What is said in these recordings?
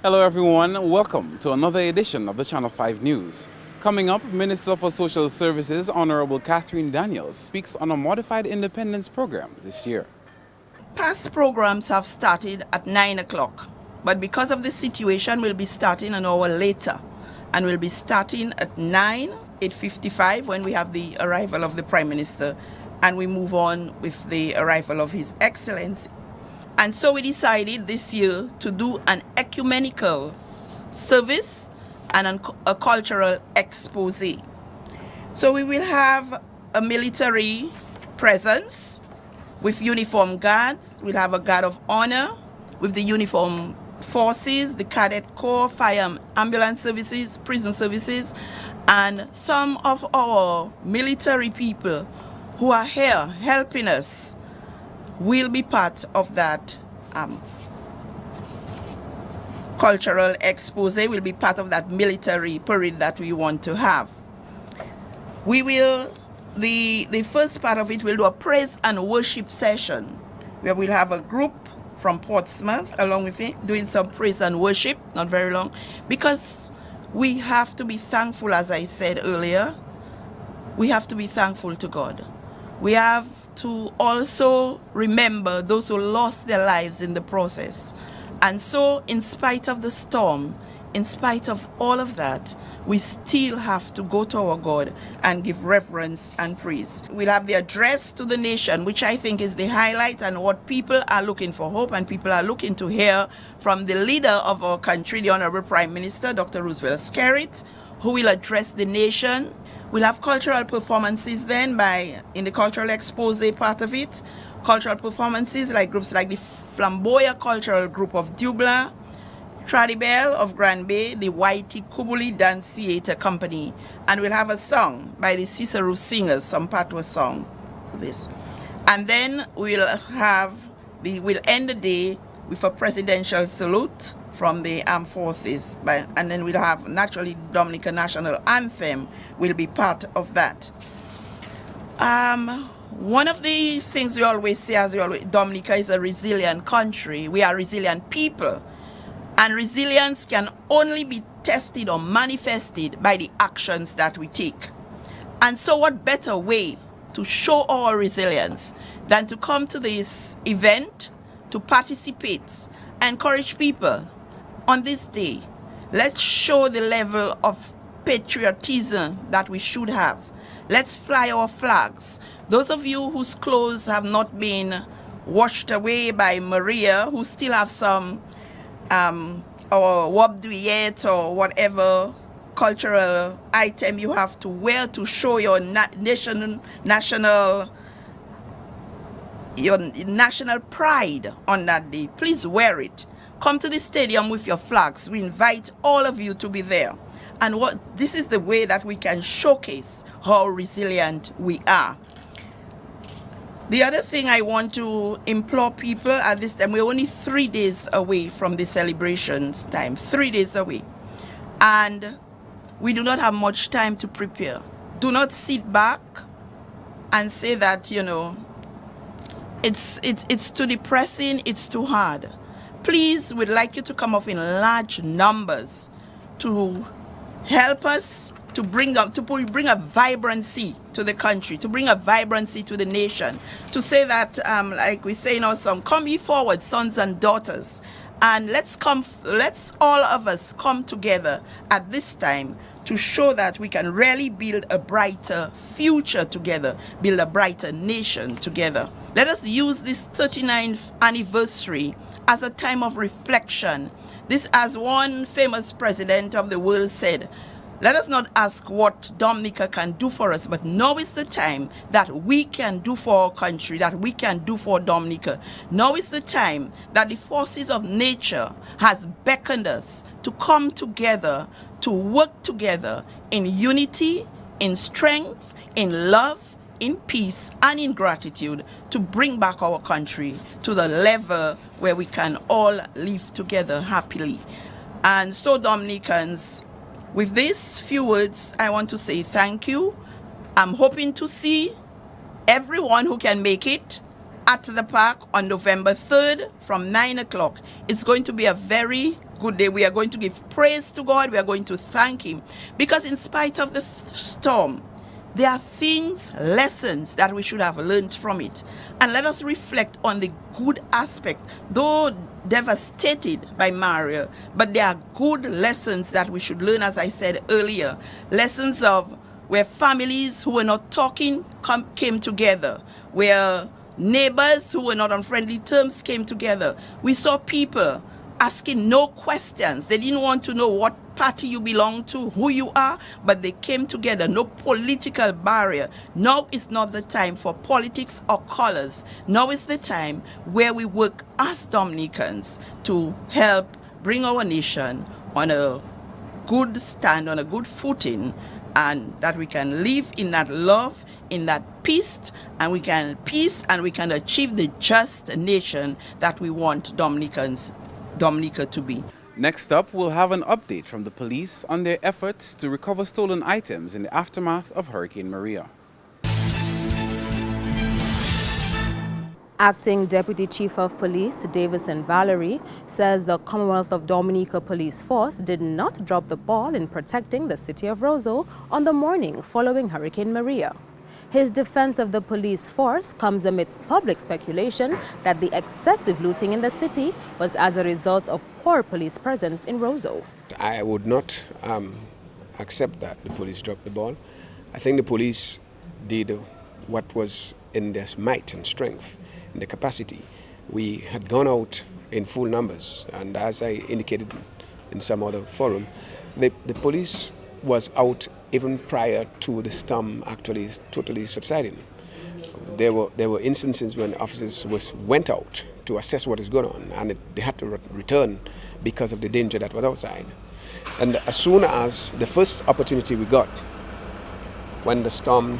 Hello everyone, welcome to another edition of the Channel 5 News. Coming up, Minister for Social Services Honorable Catherine Daniels speaks on a modified independence program this year. Past programs have started at 9 o'clock, but because of the situation, we'll be starting an hour later, and we'll be starting at 8:55 when we have the arrival of the Prime Minister, and we move on with the arrival of His Excellency. And so we decided this year to do an ecumenical service and a cultural expose. So we will have a military presence with uniform guards. We'll have a guard of honor with the uniform forces, the cadet corps, fire and ambulance services, prison services, and some of our military people who are here helping us will be part of that cultural expose, will be part of that military parade that we want to have. We will, the first part of it, will do a praise and worship session where we'll have a group from Portsmouth along with it doing some praise and worship, not very long, because we have to be thankful. As I said earlier, we have to be thankful to God. We have to also remember those who lost their lives in the process. And so, in spite of the storm, in spite of all of that, we still have to go to our God and give reverence and praise. We'll have the address to the nation, which I think is the highlight and what people are looking for, hope, and people are looking to hear from the leader of our country, the Honorable Prime Minister, Dr. Roosevelt Skerrit, who will address the nation. We'll have cultural performances then in the cultural expose part of it. Cultural performances like groups like the Flamboyant Cultural Group of Dublin, Tradibel of Grand Bay, the Whitey Kubuli Dance Theatre Company, and we'll have a song by the Cicero Singers, some patois song for this. And then we'll end the day with a presidential salute from the armed forces, and then we'll have naturally Dominican national anthem will be part of that. One of the things we always say, Dominica is a resilient country. We are resilient people, and resilience can only be tested or manifested by the actions that we take. And so what better way to show our resilience than to come to this event, to participate, encourage people. On this day, let's show the level of patriotism that we should have. Let's fly our flags. Those of you whose clothes have not been washed away by Maria, who still have some or wabduyet or whatever cultural item you have to wear to show your national pride on that day, please wear it. Come to the stadium with your flags. We invite all of you to be there. And this is the way that we can showcase how resilient we are. The other thing I want to implore people at this time, we're only 3 days away from the celebrations time, 3 days away. And we do not have much time to prepare. Do not sit back and say that, you know, it's too depressing, it's too hard. Please, we'd like you to come up in large numbers to help us to bring a vibrancy to the country, to bring a vibrancy to the nation, to say that, like we say in our song, come ye forward, sons and daughters, and let's all of us come together at this time to show that we can really build a brighter future together, build a brighter nation together. Let us use this 39th anniversary as a time of reflection. This, as one famous president of the world said, let us not ask what Dominica can do for us, but now is the time that we can do for our country, that we can do for Dominica. Now is the time that the forces of nature has beckoned us to come together, to work together in unity, in strength, in love, in peace, and in gratitude to bring back our country to the level where we can all live together happily. And so, Dominicans, with these few words, I want to say thank you. I'm hoping to see everyone who can make it at the park on November 3rd from 9 o'clock. It's going to be a very good day. We are going to give praise to God. We are going to thank Him. Because in spite of the storm, there are things, lessons that we should have learned from it. And let us reflect on the good aspect, though devastated by Maria, but there are good lessons that we should learn, as I said earlier. Lessons of where families who were not talking came together, where neighbors who were not on friendly terms came together. We saw people asking no questions. They didn't want to know what party you belong to, who you are, but they came together. No political barrier. Now is not the time for politics or colors. Now is the time where we work as Dominicans to help bring our nation on a good stand, on a good footing, and that we can live in that love, in that peace, and we can achieve the just nation that we want Dominica to be. Next up, we'll have an update from the police on their efforts to recover stolen items in the aftermath of Hurricane Maria. Acting Deputy Chief of Police Davison Valerie says the Commonwealth of Dominica Police Force did not drop the ball in protecting the city of Roseau on the morning following Hurricane Maria. His defense of the police force comes amidst public speculation that the excessive looting in the city was as a result of poor police presence in Roseau. I would not accept that the police dropped the ball. I think the police did what was in their might and strength, in the capacity. We had gone out in full numbers, and as I indicated in some other forum, the police was out even prior to the storm actually totally subsiding. There were instances when officers went out to assess what is going on, and they had to return because of the danger that was outside. And as soon as the first opportunity we got, when the storm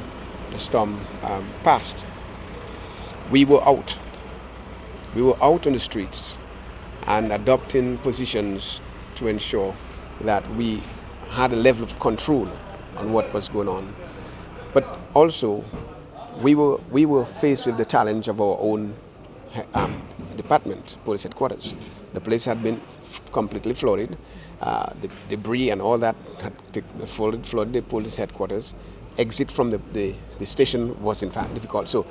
passed, we were out. We were out on the streets and adopting positions to ensure that we had a level of control on what was going on. But also, we were faced with the challenge of our own department, police headquarters. The place had been completely flooded. The debris and all that had flooded the police headquarters. Exit from the station was in fact difficult. So,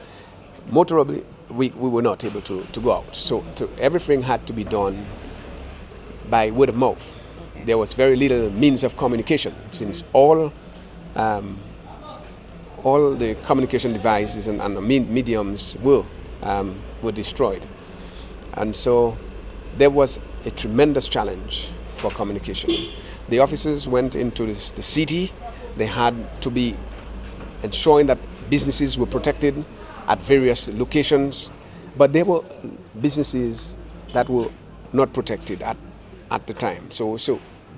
motorably, we were not able to go out. So everything had to be done by word of mouth. There was very little means of communication, since all the communication devices and mediums were destroyed. And so there was a tremendous challenge for communication. The officers went into the city. They had to be ensuring that businesses were protected at various locations, but there were businesses that were not protected at the time. So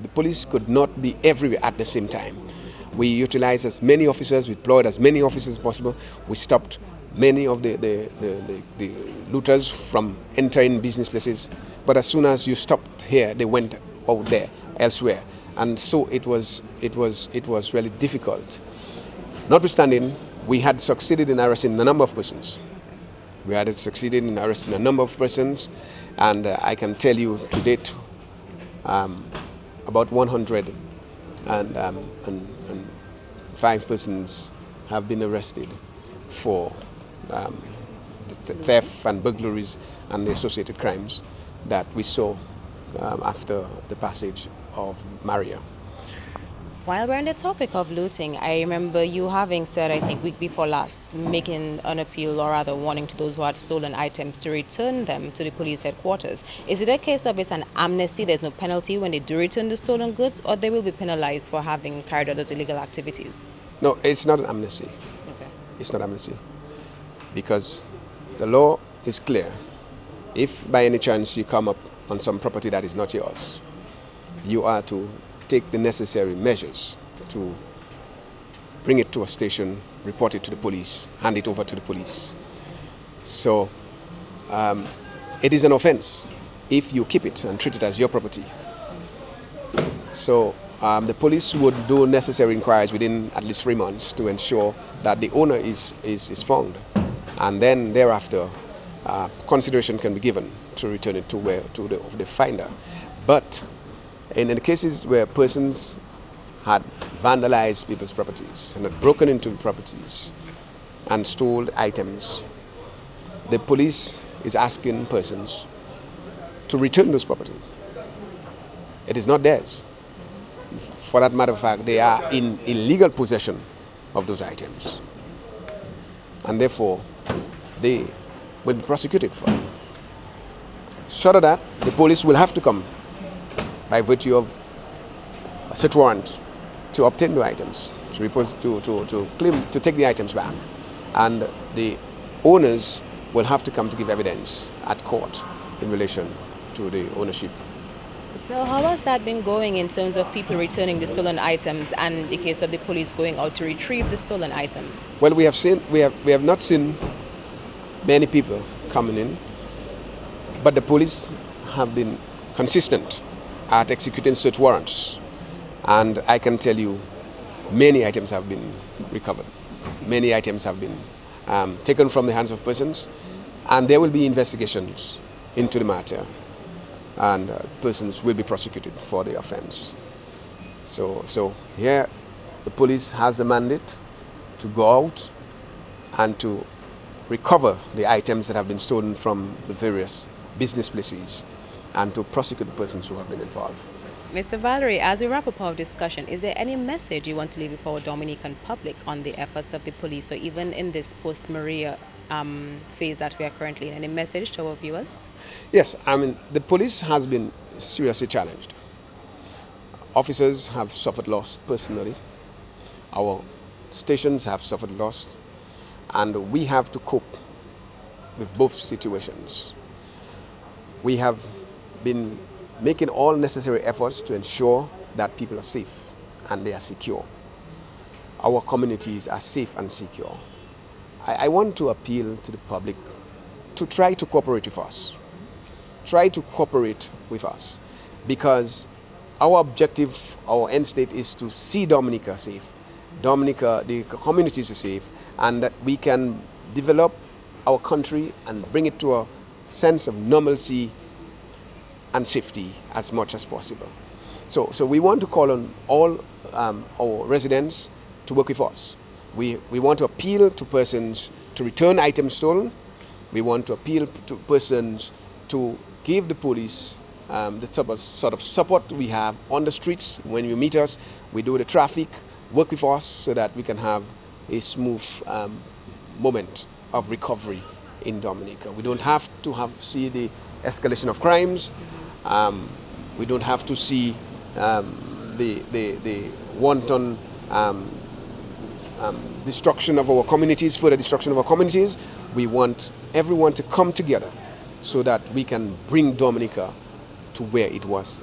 the police could not be everywhere at the same time. We utilized as many officers, we deployed as many officers as possible. We stopped many of the looters from entering business places. But as soon as you stopped here, they went out there, elsewhere. And so it was really difficult. Notwithstanding, we had succeeded in arresting a number of persons. We had succeeded in arresting a number of persons, and I can tell you to date, about 105 persons have been arrested for the theft and burglaries and the associated crimes that we saw after the passage of Maria. While we're on the topic of looting, I remember you having said, I think week before last, making an appeal or rather warning to those who had stolen items to return them to the police headquarters. Is it a case of it's an amnesty, there's no penalty when they do return the stolen goods, or they will be penalized for having carried out those illegal activities? No, it's not an amnesty. Okay. It's not amnesty. Because the law is clear. If by any chance you come up on some property that is not yours, you are to take the necessary measures to bring it to a station, report it to the police, hand it over to the police. So it is an offense if you keep it and treat it as your property. So the police would do necessary inquiries within at least 3 months to ensure that the owner is found. And then thereafter, consideration can be given to return it to the finder. But in the cases where persons had vandalized people's properties and had broken into properties and stole items, the police is asking persons to return those properties. It is not theirs. For that matter of fact, they are in illegal possession of those items. And therefore, they will be prosecuted for it. Short of that, the police will have to come by virtue of a search warrant to obtain the items, to claim, to take the items back. And the owners will have to come to give evidence at court in relation to the ownership. So how has that been going in terms of people returning the stolen items and the case of the police going out to retrieve the stolen items? Well, we have not seen many people coming in, but the police have been consistent at executing search warrants. And I can tell you, many items have been recovered. Many items have been taken from the hands of persons, and there will be investigations into the matter, and persons will be prosecuted for the offense. So here, the police has a mandate to go out and to recover the items that have been stolen from the various business places and to prosecute the persons who have been involved. Mr. Valerie, as we wrap up our discussion, is there any message you want to leave with our Dominican public on the efforts of the police, or even in this post-Maria phase that we are currently in? Any message to our viewers? Yes, I mean, the police has been seriously challenged. Officers have suffered loss personally. Our stations have suffered loss, and we have to cope with both situations. We have been making all necessary efforts to ensure that people are safe and they are secure. Our communities are safe and secure. I want to appeal to the public to try to cooperate with us. Try to cooperate with us, because our objective, our end state is to see Dominica safe, Dominica, the communities are safe, and that we can develop our country and bring it to a sense of normalcy and safety as much as possible. So we want to call on all our residents to work with us. We want to appeal to persons to return items stolen. We want to appeal to persons to give the police the sort of support we have on the streets. When you meet us, we do the traffic, work with us so that we can have a smooth moment of recovery in Dominica. We don't have to see the escalation of crimes. We don't have to see the wanton destruction of our communities, further destruction of our communities. We want everyone to come together so that we can bring Dominica to where it was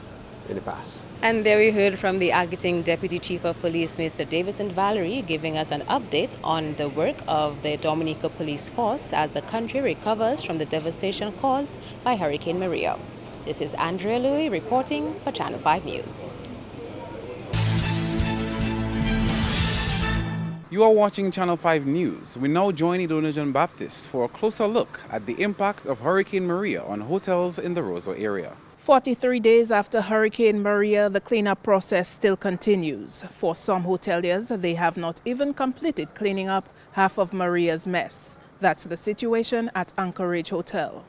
in the past. And there we heard from the Acting Deputy Chief of Police, Mr. Davison Valerie, giving us an update on the work of the Dominica Police Force as the country recovers from the devastation caused by Hurricane Maria. This is Andrea Louis reporting for Channel 5 News. You are watching Channel 5 News. We now join Idona John Baptist for a closer look at the impact of Hurricane Maria on hotels in the Roseau area. 43 days after Hurricane Maria, the cleanup process still continues. For some hoteliers, they have not even completed cleaning up half of Maria's mess. That's the situation at Anchorage Hotel.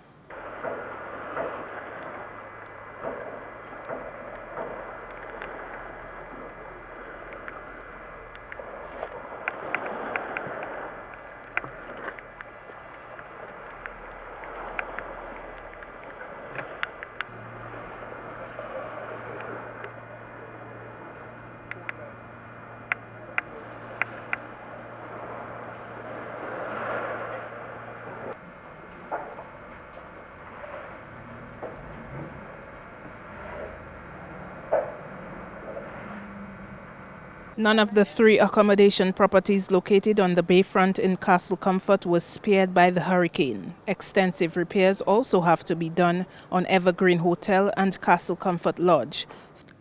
None of the 3 accommodation properties located on the bayfront in Castle Comfort was spared by the hurricane. Extensive repairs also have to be done on Evergreen Hotel and Castle Comfort Lodge.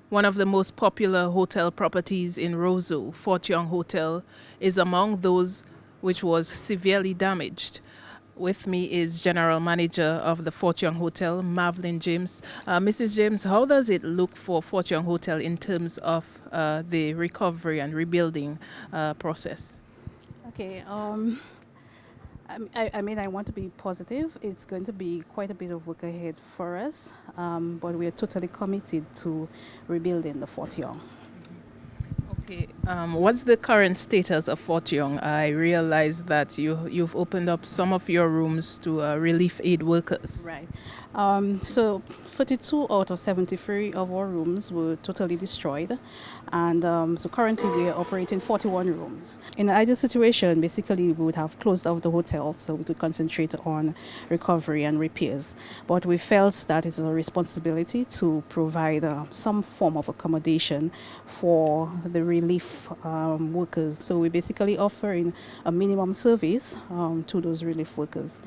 One of the most popular hotel properties in Roseau, Fort Young Hotel, is among those which was severely damaged. With me is General Manager of the Fort Young Hotel, Marvelyn James. Mrs. James, how does it look for Fort Young Hotel in terms of the recovery and rebuilding process? Okay, I want to be positive. It's going to be quite a bit of work ahead for us, but we are totally committed to rebuilding the Fort Young. Okay, what's the current status of Fort Young? I realize that you've opened up some of your rooms to relief aid workers. Right. So 42 out of 73 of our rooms were totally destroyed. And so currently we are operating 41 rooms. In an ideal situation, basically we would have closed off the hotel so we could concentrate on recovery and repairs. But we felt that it's a responsibility to provide some form of accommodation for the relief workers. So we're basically offering a minimum service to those relief workers.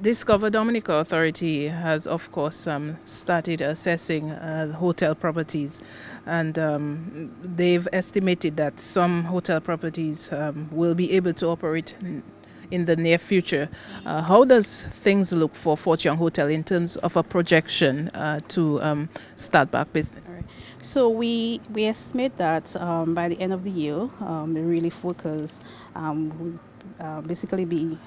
Discover Dominica Authority has, of course, started assessing hotel properties, and they've estimated that some hotel properties will be able to operate in the near future. How does things look for Fort Young Hotel in terms of a projection to start back business? All right. So we estimate that by the end of the year, the relief workers will basically be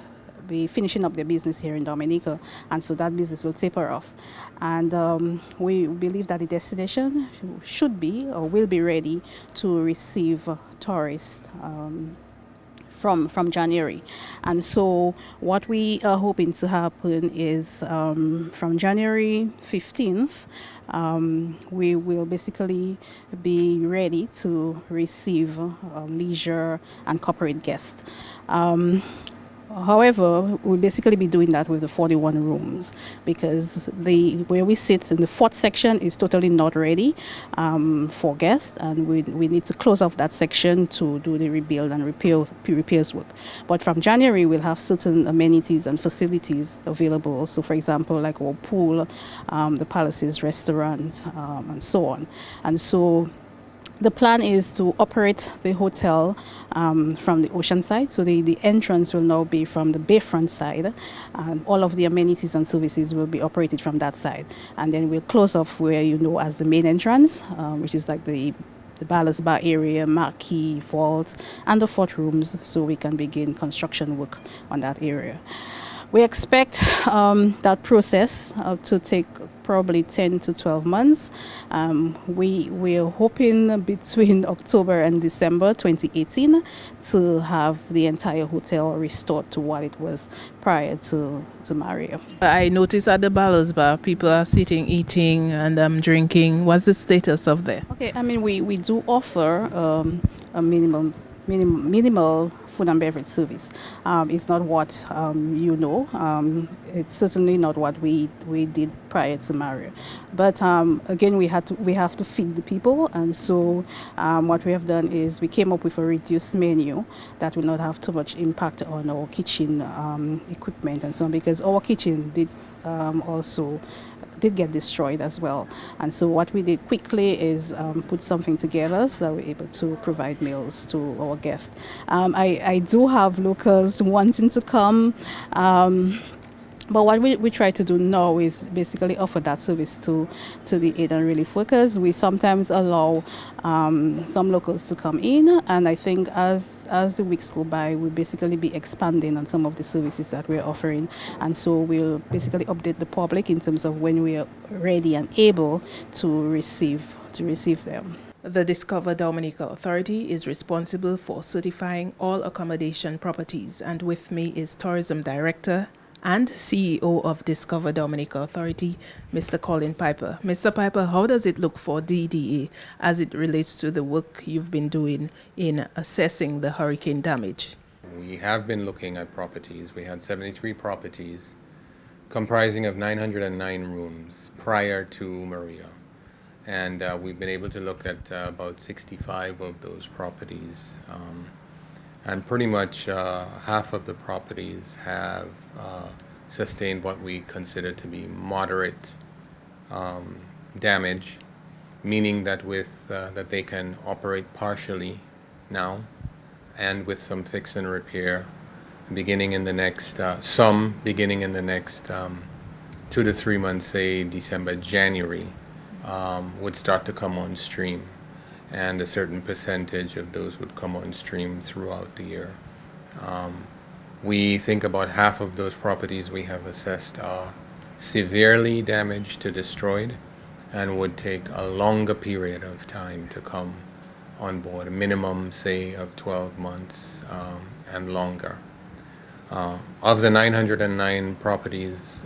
finishing up their business here in Dominica, and so that business will taper off. And we believe that the destination should be or will be ready to receive tourists from January. And so what we are hoping to happen is from January 15th, we will basically be ready to receive leisure and corporate guests. However, we'll basically be doing that with the 41 rooms because where we sit in the fourth section is totally not ready for guests, and we need to close off that section to do the rebuild and repairs work. But from January, we'll have certain amenities and facilities available. So, for example, like our pool, the Palaces restaurant, and so on. And so the plan is to operate the hotel from the ocean side. So the entrance will now be from the bayfront side, and all of the amenities and services will be operated from that side. And then we'll close off where you know as the main entrance, which is like the ballast bar area, marquee, vault, and the fort rooms, so we can begin construction work on that area. We expect that process to take probably 10 to 12 months. We're hoping between October and December 2018 to have the entire hotel restored to what it was prior to Maria. I noticed at the Ballast Bar, people are sitting, eating, and drinking. What's the status of that? Okay, I mean, we do offer a minimal food and beverage service. It's not what you know. It's certainly not what we did prior to Maria. But again, we have to feed the people, and so what we have done is we came up with a reduced menu that will not have too much impact on our kitchen equipment and so on, because our kitchen did get destroyed as well. And so what we did quickly is put something together so that we're able to provide meals to our guests. I do have locals wanting to come, but what we try to do now is basically offer that service to the aid and relief workers. We sometimes allow some locals to come in, and I think as the weeks go by, we'll basically be expanding on some of the services that we're offering. And so we'll basically update the public in terms of when we are ready and able to receive them. The Discover Dominica Authority is responsible for certifying all accommodation properties, and with me is Tourism Director and CEO of Discover Dominica Authority, Mr. Colin Piper. Mr. Piper, how does it look for DDA as it relates to the work you've been doing in assessing the hurricane damage? We have been looking at properties. We had 73 properties comprising of 909 rooms prior to Maria. And we've been able to look at about 65 of those properties. And pretty much half of the properties have sustained what we consider to be moderate damage, meaning that that they can operate partially now, and with some fix and repair, beginning in the next, some beginning in the next 2 to 3 months, say December, January, would start to come on stream. And a certain percentage of those would come on stream throughout the year. We think about half of those properties we have assessed are severely damaged to destroyed and would take a longer period of time to come on board, a minimum, say, of 12 months and longer. Of the 909 properties,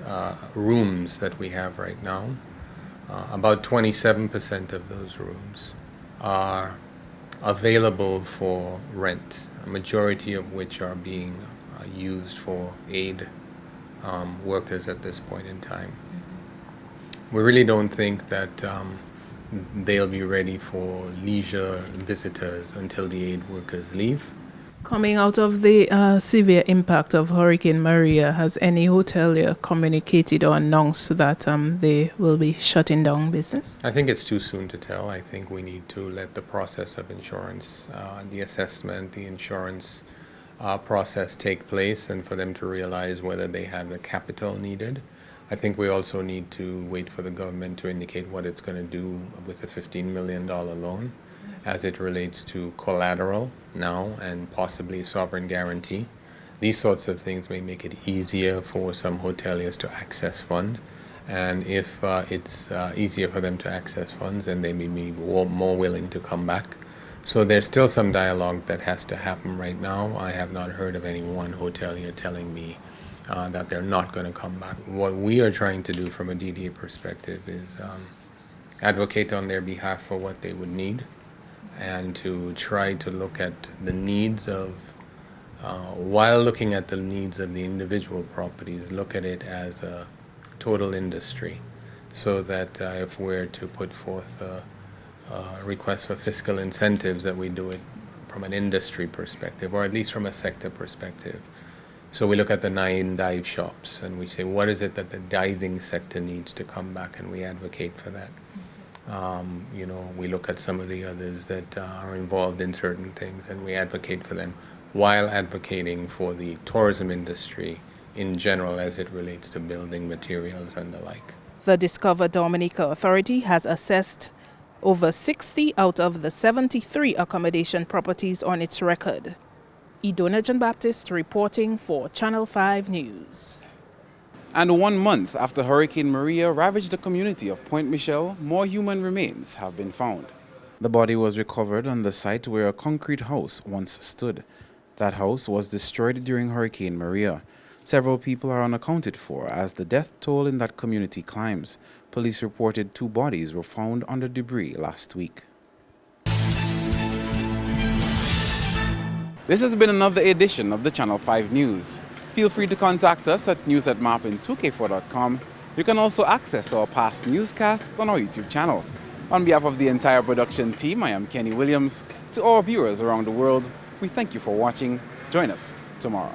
rooms that we have right now, about 27% of those rooms are available for rent, a majority of which are being used for aid workers at this point in time. We really don't think that they'll be ready for leisure visitors until the aid workers leave. Coming out of the severe impact of Hurricane Maria, has any hotelier communicated or announced that they will be shutting down business? I think it's too soon to tell. I think we need to let the process of insurance, the assessment, the insurance process take place, and for them to realize whether they have the capital needed. I think we also need to wait for the government to indicate what it's going to do with the $15 million loan as it relates to collateral now and possibly sovereign guarantee. These sorts of things may make it easier for some hoteliers to access funds. And if it's easier for them to access funds, then they may be more willing to come back. So there's still some dialogue that has to happen right now. I have not heard of any one hotelier telling me that they're not going to come back. What we are trying to do from a DDA perspective is advocate on their behalf for what they would need, and to try to look at the needs of, while looking at the needs of the individual properties, look at it as a total industry, so that if we're to put forth a request for fiscal incentives, that we do it from an industry perspective, or at least from a sector perspective. So we look at the 9 dive shops and we say, what is it that the diving sector needs to come back, and we advocate for that. You know, we look at some of the others that are involved in certain things, and we advocate for them while advocating for the tourism industry in general as it relates to building materials and the like. The Discover Dominica Authority has assessed over 60 out of the 73 accommodation properties on its record. Idona John Baptist reporting for Channel 5 News. And 1 month after Hurricane Maria ravaged the community of Point Michelle, more human remains have been found. The body was recovered on the site where a concrete house once stood. That house was destroyed during Hurricane Maria. Several people are unaccounted for as the death toll in that community climbs. Police reported 2 bodies were found under debris last week. This has been another edition of the Channel 5 News. Feel free to contact us at news@mapin2k4.com. You can also access our past newscasts on our YouTube channel. On behalf of the entire production team, I am Kenny Williams. To all viewers around the world, we thank you for watching. Join us tomorrow.